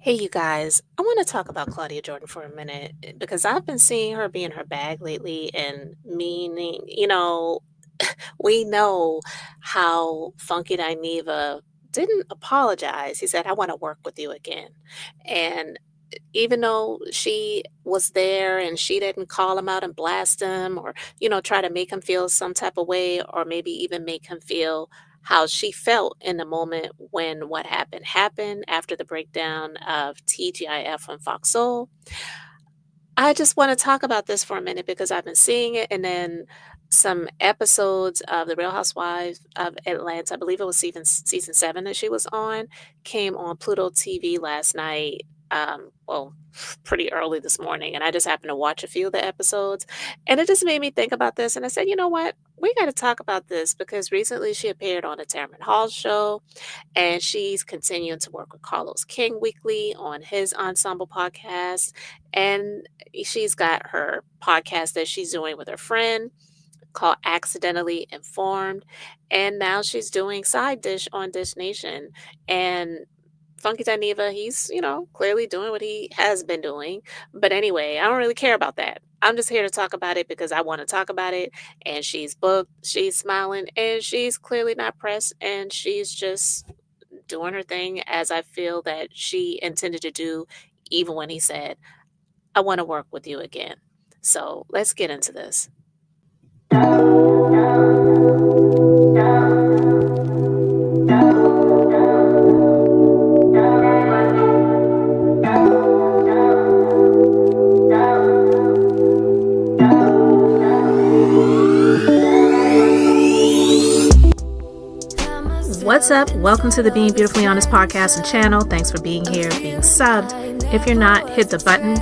Hey, you guys, I want to talk about Claudia Jordan for a minute because I've been seeing her be in her bag lately and meaning, we know how Funky Dineva didn't apologize. He said, I want to work with you again. And even though she was there and she didn't call him out and blast him or, try to make him feel some type of way or maybe even make him feel how she felt in the moment when what happened after the breakdown of TGIF on Fox Soul. I just want to talk about this for a minute because I've been seeing it and then some episodes of The Real Housewives of Atlanta, I believe it was season 7 that she was on, came on Pluto TV last night. Well, pretty early this morning, and I just happened to watch a few of the episodes, and it just made me think about this. And I said, you know what? We got to talk about this because recently she appeared on the Tamron Hall show, and she's continuing to work with Carlos King weekly on his ensemble podcast. And she's got her podcast that she's doing with her friend called Accidentally Informed. And now she's doing Side Dish on Dish Nation. And Funky Dineva, he's, clearly doing what he has been doing. But anyway, I don't really care about that. I'm just here to talk about it because I want to talk about it. And she's booked, she's smiling, and she's clearly not pressed. And she's just doing her thing as I feel that she intended to do, even when he said, I want to work with you again. So let's get into this. What's up? Welcome to the Being Beautifully Honest podcast and channel. Thanks for being here, being subbed. If you're not, hit the button.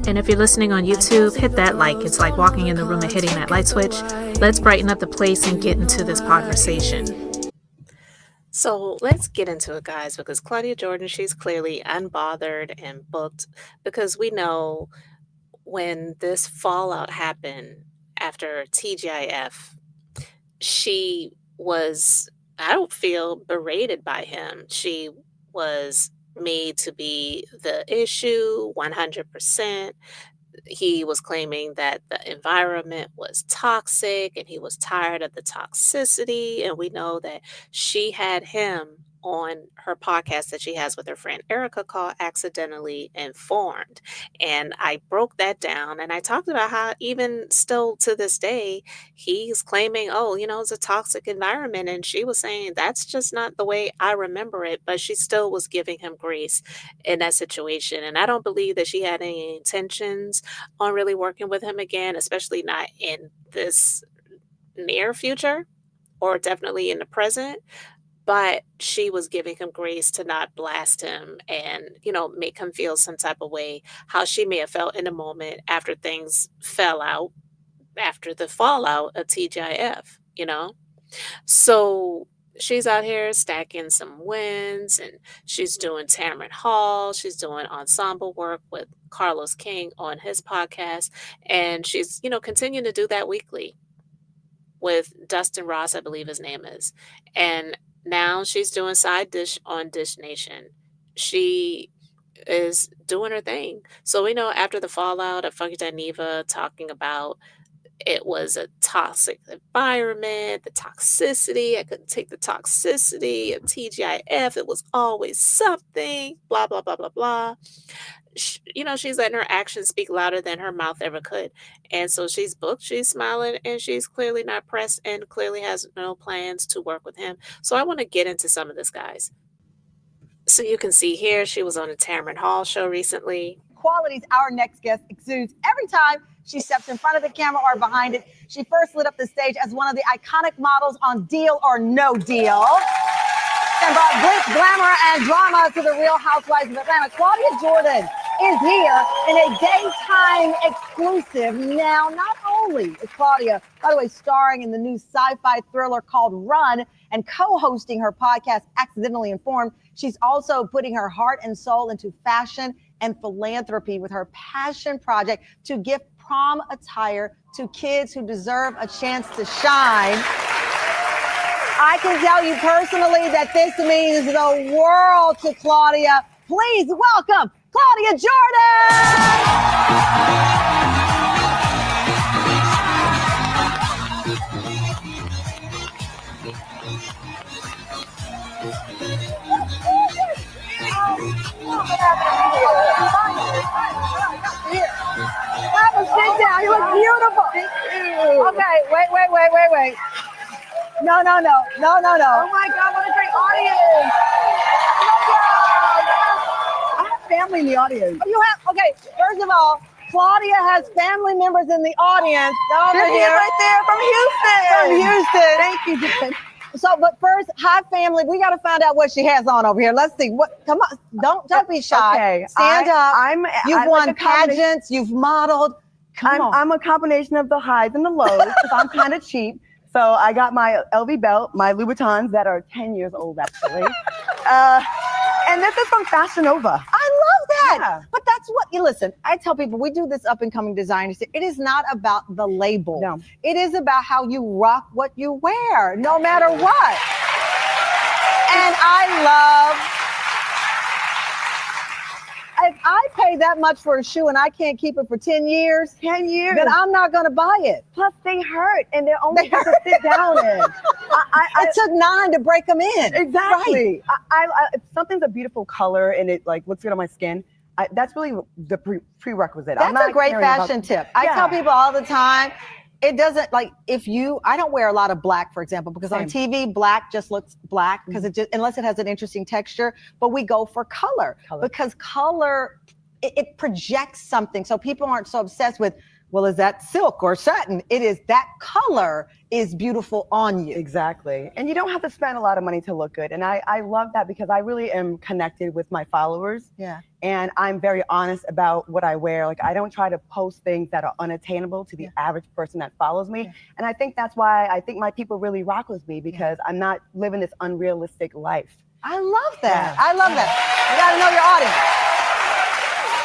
And if you're listening on YouTube, hit that like. It's like walking in the room and hitting that light switch. Let's brighten up the place and get into this conversation. So let's get into it, guys, because Claudia Jordan, she's clearly unbothered and booked because we know when this fallout happened after TGIF, she was, I don't feel, berated by him. She was made to be the issue 100%. He was claiming that the environment was toxic and he was tired of the toxicity. And we know that she had him on her podcast that she has with her friend Erica called Accidentally Informed. And I broke that down and I talked about how even still to this day, he's claiming, oh, it's a toxic environment. And she was saying that's just not the way I remember it. But she still was giving him grace in that situation. And I don't believe that she had any intentions on really working with him again, especially not in this near future or definitely in the present. But she was giving him grace to not blast him and, make him feel some type of way, how she may have felt in the moment after things fell out, after the fallout of TGIF. So she's out here stacking some wins and she's doing Tamron Hall. She's doing ensemble work with Carlos King on his podcast. And she's, continuing to do that weekly with Dustin Ross, I believe his name is. And now she's doing Side Dish on Dish Nation. She is doing her thing. So we know after the fallout of Funky Dineva talking about it was a toxic environment, the toxicity. I couldn't take the toxicity of TGIF. It was always something, blah, blah, blah, blah, blah. She's letting her actions speak louder than her mouth ever could. And so she's booked, she's smiling, and she's clearly not pressed and clearly has no plans to work with him. So I want to get into some of this, guys. So you can see here, she was on the Tamron Hall show recently. Qualities our next guest exudes every time she steps in front of the camera or behind it. She first lit up the stage as one of the iconic models on Deal or No Deal, and brought glitz, glamour, and drama to the Real Housewives of Atlanta. Claudia Jordan is here in a daytime exclusive. Now, not only is Claudia, by the way, starring in the new sci-fi thriller called Run and co-hosting her podcast Accidentally Informed, she's also putting her heart and soul into fashion and philanthropy with her passion project to gift prom attire to kids who deserve a chance to shine. I can tell you personally that this means the world to Claudia. please welcome Claudia Jordan. Have a sit down. You look beautiful. Okay, wait. No. Oh my God, what a great audience. I have family in the audience. You have, okay, first of all, Claudia has family members in the audience. Over here. Right there from Houston. Thank you, Jen. So, but first, hi family. We got to find out what she has on over here. Let's see. What? Come on. Don't be shy. Okay. Stand up. You've won like pageants. You've modeled. I'm a combination of the highs and the lows because I'm kind of cheap. So I got my LV belt, my Louboutins that are 10 years old actually. And this is from Fashion Nova. I love that. Yeah. But that's what you listen. I tell people we do this up and coming designers. It is not about the label. No. It is about how you rock what you wear, no matter what. And I love. If I pay that much for a shoe and I can't keep it for 10 years, then I'm not going to buy it. Plus they hurt and they're only to sit down in. It took 9 to break them in. Exactly. Right. If something's a beautiful color and it like looks good on my skin, that's really the prerequisite. That's a great fashion tip. I tell people all the time, it doesn't like I don't wear a lot of black, for example, because on TV, black just looks black because unless it has an interesting texture, but we go for color. Because color, it projects something. So people aren't so obsessed with, well, is that silk or satin? It is that color is beautiful on you. Exactly. And you don't have to spend a lot of money to look good. And I love that because I really am connected with my followers. Yeah. And I'm very honest about what I wear. Like I don't try to post things that are unattainable to the average person that follows me. Yeah. And I think that's why I think my people really rock with me because I'm not living this unrealistic life. I love that. I love that. You got to know your audience.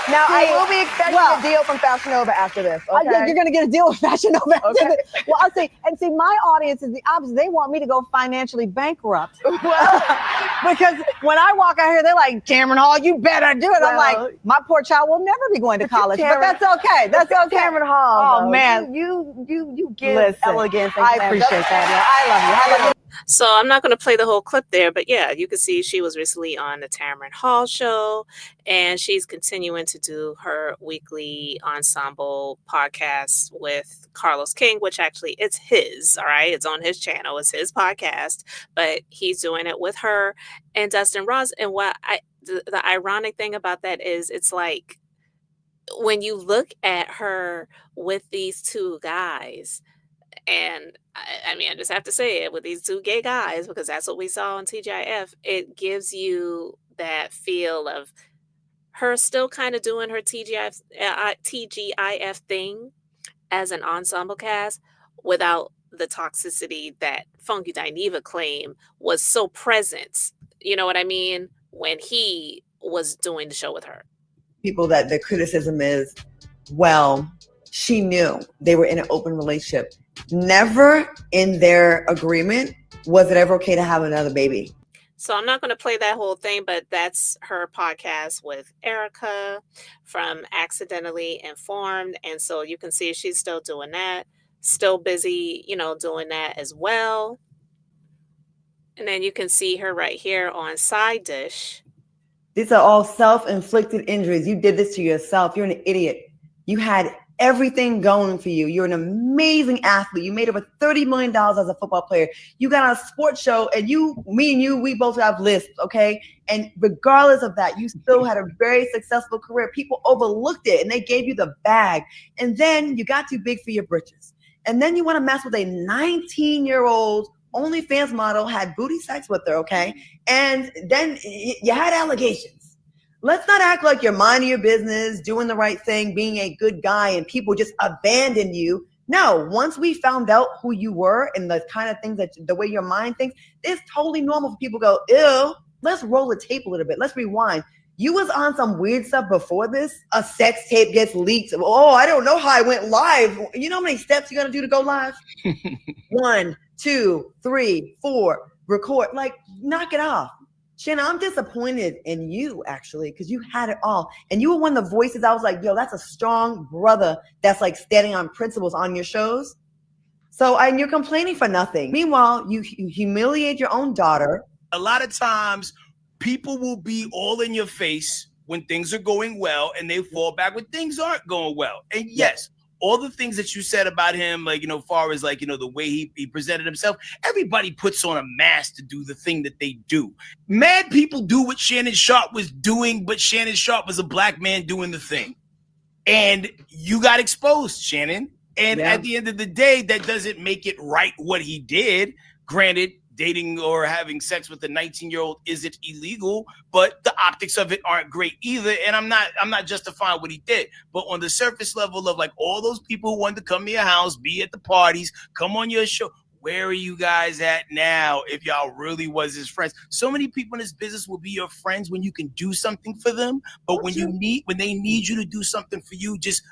Now, I will be expecting a deal from Fashion Nova after this. Okay? You're going to get a deal with Fashion Nova after this. Well, I'll say, my audience is the opposite. They want me to go financially bankrupt. Because when I walk out here, they're like, Tamron Hall, you better do it. I'm like, my poor child will never be going to college. But that's okay. That's okay. Tamron Hall. Oh, man. You give elegance. I appreciate that. I love you. So I'm not going to play the whole clip there, but yeah, you can see she was recently on the Tamron Hall show, and she's continuing to do her weekly ensemble podcast with Carlos King, which actually it's his, all right? It's on his channel. It's his podcast, but he's doing it with her and Dustin Ross. And what the ironic thing about that is it's like when you look at her with these two guys, and I mean, I just have to say it with these two gay guys, because that's what we saw on TGIF. It gives you that feel of her still kind of doing her TGIF thing as an ensemble cast without the toxicity that Funky Dineva claimed was so present. You know what I mean? When he was doing the show with her. People that the criticism is, well, she knew they were in an open relationship. Never in their agreement was it ever okay to have another baby. So I'm not going to play that whole thing, but that's her podcast with Erica from Accidentally Informed. And so you can see she's still doing that, still busy, doing that as well. And then you can see her right here on Side Dish. These are all self-inflicted injuries. You did this to yourself. You're an idiot. You had everything going for you. You're an amazing athlete. You made over $30 million as a football player. You got on a sports show, and me and you, we both have lists, okay? And regardless of that, you still had a very successful career. People overlooked it, and they gave you the bag. And then you got too big for your britches. And then you want to mess with a 19-year-old OnlyFans model, had booty sex with her, okay? And then you had allegations. Let's not act like you're minding your business, doing the right thing, being a good guy, and people just abandon you. No, once we found out who you were and the kind of things the way your mind thinks, it's totally normal for people to go, ew, let's roll the tape a little bit. Let's rewind. You was on some weird stuff before this. A sex tape gets leaked. Oh, I don't know how I went live. You know how many steps you got to do to go live? 1, 2, 3, 4, record. Like, knock it off. Shannon, I'm disappointed in you actually, because you had it all. And you were one of the voices I was like, yo, that's a strong brother that's like standing on principles on your shows. So, and you're complaining for nothing. Meanwhile, you humiliate your own daughter. A lot of times people will be all in your face when things are going well, and they fall back when things aren't going well. And yes, all the things that you said about him, like, you know, far as like, you know, the way he presented himself, everybody puts on a mask to do the thing that they do. Mad people do what Shannon Sharpe was doing, but Shannon Sharpe was a black man doing the thing. And you got exposed, Shannon. And at the end of the day, that doesn't make it right what he did. Granted, dating or having sex with a 19-year-old isn't illegal, but the optics of it aren't great either. And I'm not justifying what he did. But on the surface level of like all those people who wanted to come to your house, be at the parties, come on your show, where are you guys at now if y'all really was his friends? So many people in this business will be your friends when you can do something for them. But when they need you to do something for you, just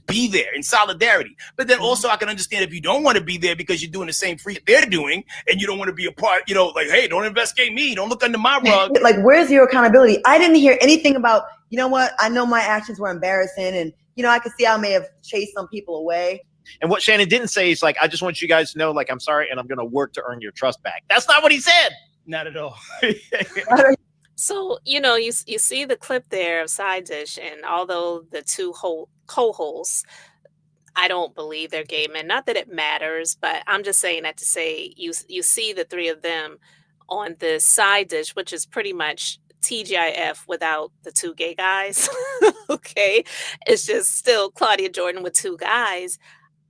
be there in solidarity. But then also I can understand if you don't want to be there because you're doing the same free they're doing and you don't want to be a part, you know, like, hey, don't investigate me. Don't look under my rug. Like, where's your accountability? I didn't hear anything about, you know what? I know my actions were embarrassing and, you know, I could see I may have chased some people away. And what Shannon didn't say is like, I just want you guys to know, like, I'm sorry, and I'm going to work to earn your trust back. That's not what he said. Not at all. So, you know, you see the clip there of Side Dish, and although the two co-hosts, I don't believe they're gay men. Not that it matters, but I'm just saying that to say you see the three of them on this Side Dish, which is pretty much TGIF without the two gay guys. Okay. It's just still Claudia Jordan with two guys.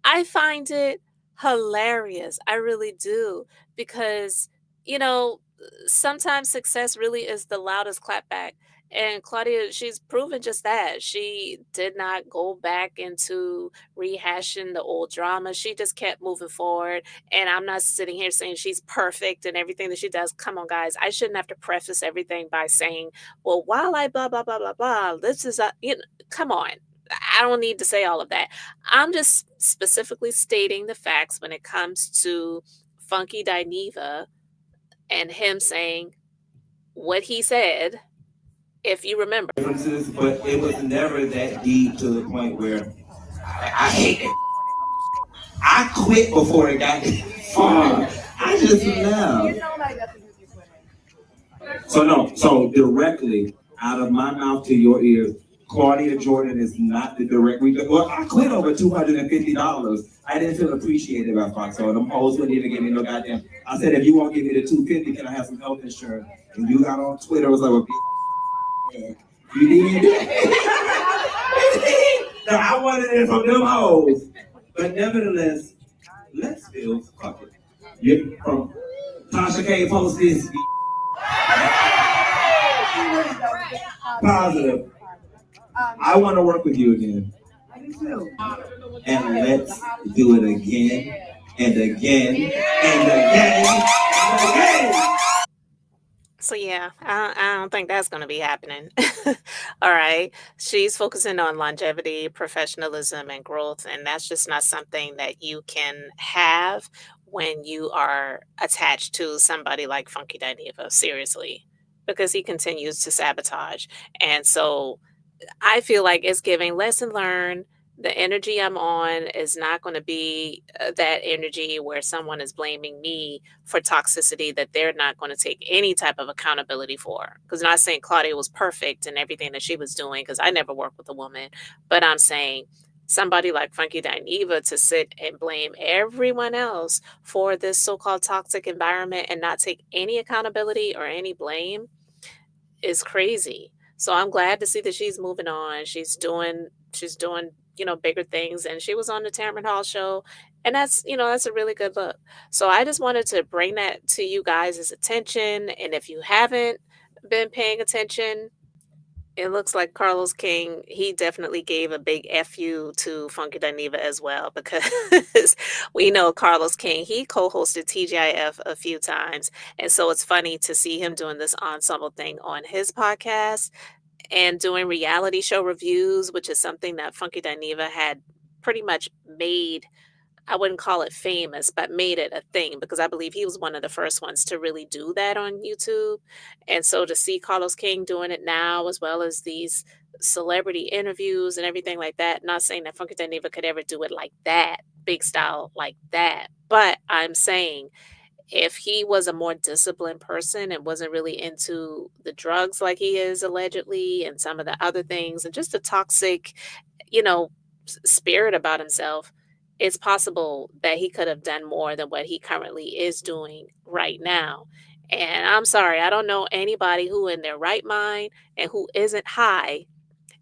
I find it hilarious. I really do. Because, you know, sometimes success really is the loudest clapback. And Claudia, she's proven just that. She did not go back into rehashing the old drama. She just kept moving forward. And I'm not sitting here saying she's perfect and everything that she does. Come on, guys. I shouldn't have to preface everything by saying, well, while I blah, blah, blah, blah, blah, this is, come on. I don't need to say all of that. I'm just specifically stating the facts when it comes to Funky Dineva and him saying what he said, if you remember. But it was never that deep to the point where I hate it. I quit before it got far. I just left. So directly out of my mouth to your ears, Claudia Jordan is not the direct reason. Well, I quit over $250. I didn't feel appreciated by Fox. So them hoes wouldn't even give me no goddamn. I said, if you won't give me the $250, can I have some health insurance? And you got on Twitter, it was like, well, you did. No, I wanted it from them hoes. But nevertheless, let's feel fuck it. You from Tasha K post this. Positive. I want to work with you again. I do too. And let's do it again and again and again and again. So yeah, I don't think that's going to be happening. All right. She's focusing on longevity, professionalism, and growth. And that's just not something that you can have when you are attached to somebody like Funky Dineva, seriously, because he continues to sabotage. And so I feel like it's giving lesson learned. The energy I'm on is not going to be that energy where someone is blaming me for toxicity that they're not going to take any type of accountability for. Because I'm not saying Claudia was perfect in everything that she was doing, because I never worked with a woman, but I'm saying somebody like Funky Dineva to sit and blame everyone else for this so-called toxic environment and not take any accountability or any blame is crazy. So I'm glad to see that she's moving on. She's doing, bigger things. And she was on the Tamron Hall show. And that's a really good look. So I just wanted to bring that to you guys' attention. And if you haven't been paying attention, it looks like Carlos King, he definitely gave a big FU to Funky Dineva as well, because we know Carlos King, he co-hosted TGIF a few times. And so it's funny to see him doing this ensemble thing on his podcast and doing reality show reviews, which is something that Funky Dineva had pretty much made I wouldn't call it famous, but made it a thing, because I believe he was one of the first ones to really do that on YouTube. And so to see Carlos King doing it now, as well as these celebrity interviews and everything like that, not saying that Funky Dineva could ever do it like that, big style like that, but I'm saying if he was a more disciplined person and wasn't really into the drugs like he is allegedly, and some of the other things, and just a toxic, you know, spirit about himself, it's possible that he could have done more than what he currently is doing right now. And I'm sorry, I don't know anybody who in their right mind and who isn't high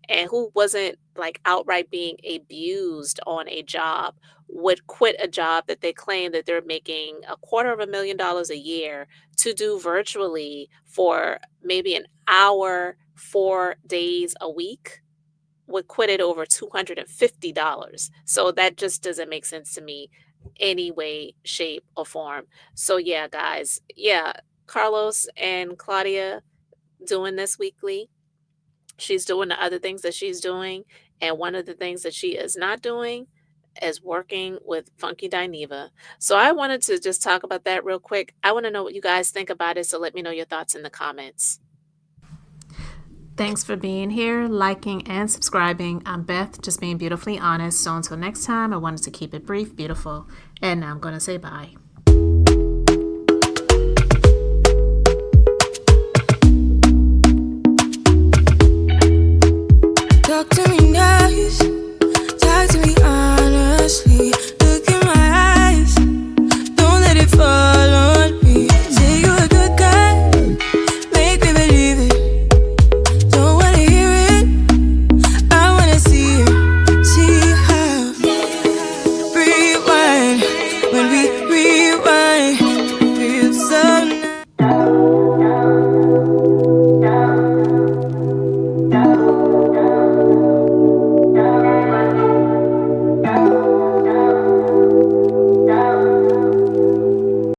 and who wasn't like outright being abused on a job would quit a job that they claim that they're making $250,000 a year to do virtually for maybe an hour, 4 days a week, would quit it over $250. So that just doesn't make sense to me any way, shape, or form. So yeah, guys, yeah, Carlos and Claudia doing this weekly. She's doing the other things that she's doing. And one of the things that she is not doing is working with Funky Dineva. So I wanted to just talk about that real quick. I want to know what you guys think about it. So let me know your thoughts in the comments. Thanks for being here, liking, and subscribing. I'm Beth, just being beautifully honest. So until next time, I wanted to keep it brief, beautiful, and now I'm going to say bye. Doctor